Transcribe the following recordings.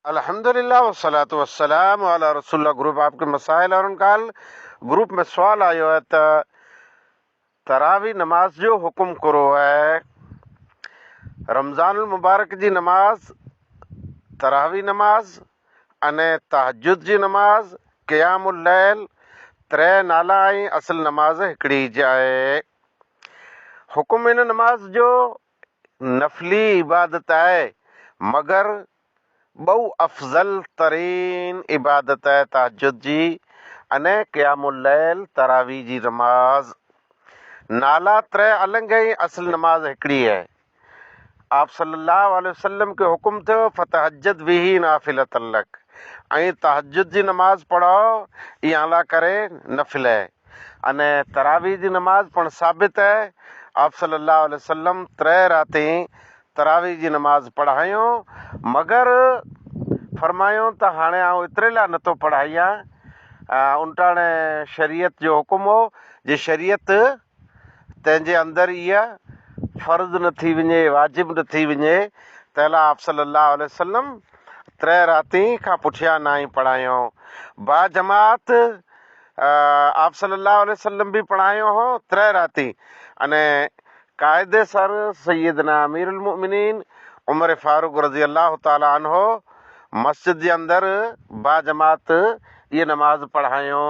अल्हम्दुलिल्लाह वस्सलातु वस्सलाम अला रसूलुल्लाह। ग्रुप आपके मसाइल और उनका हल। ग्रुप में सवाल आयो है त तरावी नमाज जो हुक्म करो है। रमज़ानुल मुबारक जी नमाज, तरावी नमाज अने तहज्जुद जी नमाज, क़ियामुल लैल त्रै नाला ऐं असल नमाज हिकिड़ी जाए। हुक्म इन नमाज जो नफली इबादत है, मगर बहु अफ़ज़ल तरीन इबादत है तहज्जुद जी अने क़ियामुल लैल तरावी जी नमाज। नाला त्रै अलग ऐं असल नमाज हिकिड़ी है। आप सल्लल्लाहु अलैहि वसल्लम के हुक्म थियो फ़तहज्जद बिही नाफ़िलतन लक, ऐं तहज्जुद जी नमाज पढ़ो इहा अला करे नफ़िल है। अने तरावी जी नमाज पण साबित है। आप सल्लल्लाहु अलैहि वसल्लम त्रै राती तरावी जी नमाज पढ़ायूं, मगर फरमायूं त हाणे आउं एतिरे लाइ नथो पढ़ायां, उल्टाणे शरीयत जो हुकुम हो जे शरीयत तंहिंजे अंदरि इहा फ़र्ज़ न थी वञे, वाजिब न थी वञे, तंहिं लाइ आप सल्लल्लाहु अलैहि वसल्लम त्रै राती खां पुठियां ना ई पढ़ायूं। बा जमात आप सल्लल्लाहु अलैहि वसल्लम बि पढ़ायो हो त्रै राती। अने क़ाइदे सर सैयदना अमीरुल मोमिनीन उमर फारूक रज़ी अल्लाह ताला अन्हो मस्जिद जे अंदरि बा जमात ये नमाज पढ़ायूं।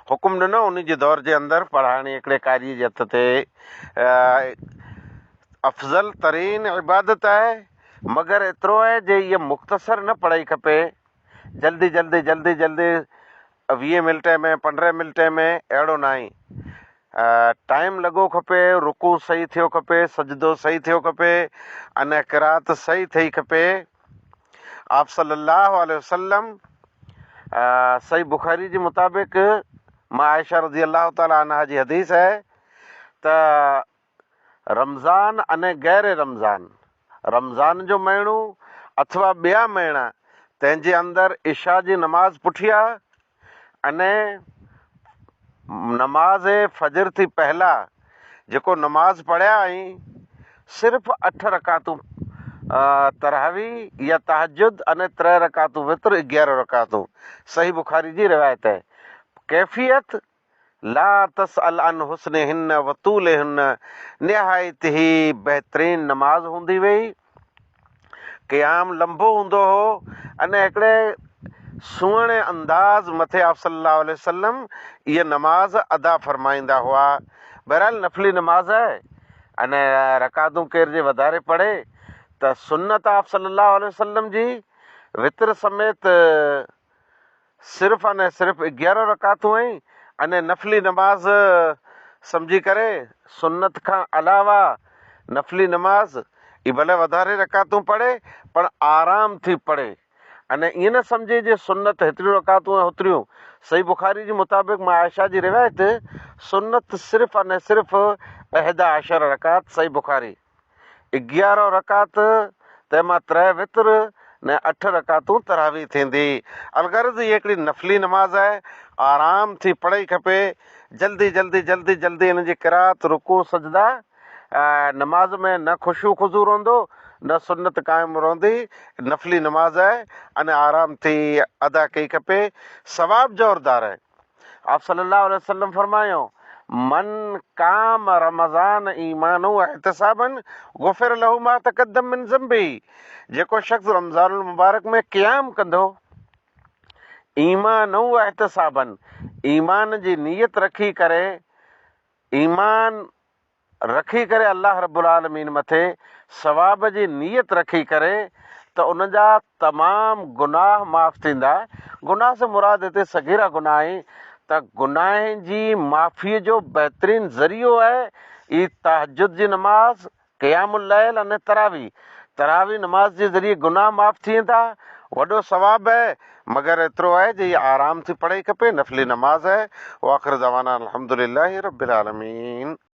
हुकुम ॾिनो उन जे दौर जे अंदरि पढ़ाइणी हिकिड़े कारी जे हथ ते अफ़ज़ल तरीन इबादत आहे, मगर एतिरो आहे जे इहा मुख़्तसर न पढ़ाई खपे। जल्दी जल्दी जल्दी जल्दी 20 मिंटे में 15 मिंटे में अहिड़ो न आहे। टाइम लॻो खपे, रुकू सही थियो खपे, सजदो सही थियो खपे, अने क़िरात सही थिए खपे। आप सल्लल्लाहु अलैहि वसल्लम सही बुखारी जे मुताबिक़ मां आयशा रज़ी अल्लाह ताला अन्हा जी हदीस है त रमज़ान अने गैर रमज़ान, रमज़ान जो महीनो अथवा ॿिया महीना तंहिंजे अंदरि इशा जी नमाज पुठियां अने नमाज़ फजर थी पहला जेको नमाज पढ़िया आहीं सिर्फ़ु 8 रकातूं तरावी या तहज्जुद अने 3 रकातूं वितर 11 रकातूं। सही बुखारी जी रिवायत है। कैफ़ियत ला तसअल अन हुस्निहिन व तूलिहिन, निहायत ही बहितरीन नमाज हूंदी हुई। क़याम लंबो हूंदो हो अने हिकिड़े सुहिणे अंदाज़ मथे आप सल्लल्लाहु अलैहि वसल्लम इहा नमाज अदा फरमाईंदा हुआ। बहरहाल नफ़ली नमाज आहे अने रकातूं केर जे वधारे पढ़े त सुन्नत आप सल्लल्लाहु अलैहि वसल्लम जी वितर समेत सिर्फ़ु अने सिर्फ़ु 11 रकातूं आहिनि। अने नफ़ली नमाज सम्झी करे सुन्नत खां अलावा नफ़ली नमाज ही भले वधारे रकातूं पढ़े पण आराम थी पढ़े। अने ईअं न सम्झे जे सुन्नत हेतिरियूं रकातूं होतिरियूं। सही बुखारी जे मुताबिक़ मां आयशा जी रिवायत सुन्नत सिर्फ़ु अने सिर्फ़ु 11 रकात। सही बुखारी 11 रकात तंहिंमां 3 वितर ने 8 रकातूं तरावी थींदी। अलगर्ज़ इहा हिकिड़ी नफ़ली नमाज आहे, आराम थी पढ़ाई खपे। जल्दी जल्दी जल्दी जल्दी हिन जी क़िरात रुकू सजदा नमाज में न ख़ुशू खुज़ू रहंदो, न सुन्नत क़ाइमु रहंदी। नफ़ली नमाज आहे अने आराम थी अदा कई खपे। सवाब ज़ोरदार आहे। आप सल्लल्लाहु अलैहि वसल्लम फरमायो मन काम रमज़ान ईमानु एहतिसाबन गुफ़िर लहू मा तक़द्दम मिन ज़ंबी। जेको शख़्स रमज़ानुल मुबारक में क़याम कंदो ईमान एहतिसाबन, ईमान जी नियत रखी करे, ईमान रखी करे अल्लाह रब्बुल आलमीन मथे सवाब जी नियत रखी करे त उन जा तमामु गुनाह माफ़ थींदा। गुनाह से मुराद हिते सगीरा गुनाह आहे त गुनाह जी माफ़ीअ जो बहितरीन ज़रियो आहे ई तहज्जुद जी नमाज, क़यामुल लैल अने तरावी नमाज जे ज़रिए गुनाह माफ़ थी वेंदा। वॾो सवाब आहे, मगर एतिरो आहे जे आराम थी पढ़ाई खपे। नफ़ली नमाज आहे। वाख़िर दवाना अल्हम्दुलिल्लाहि रब्बिल आलमीन।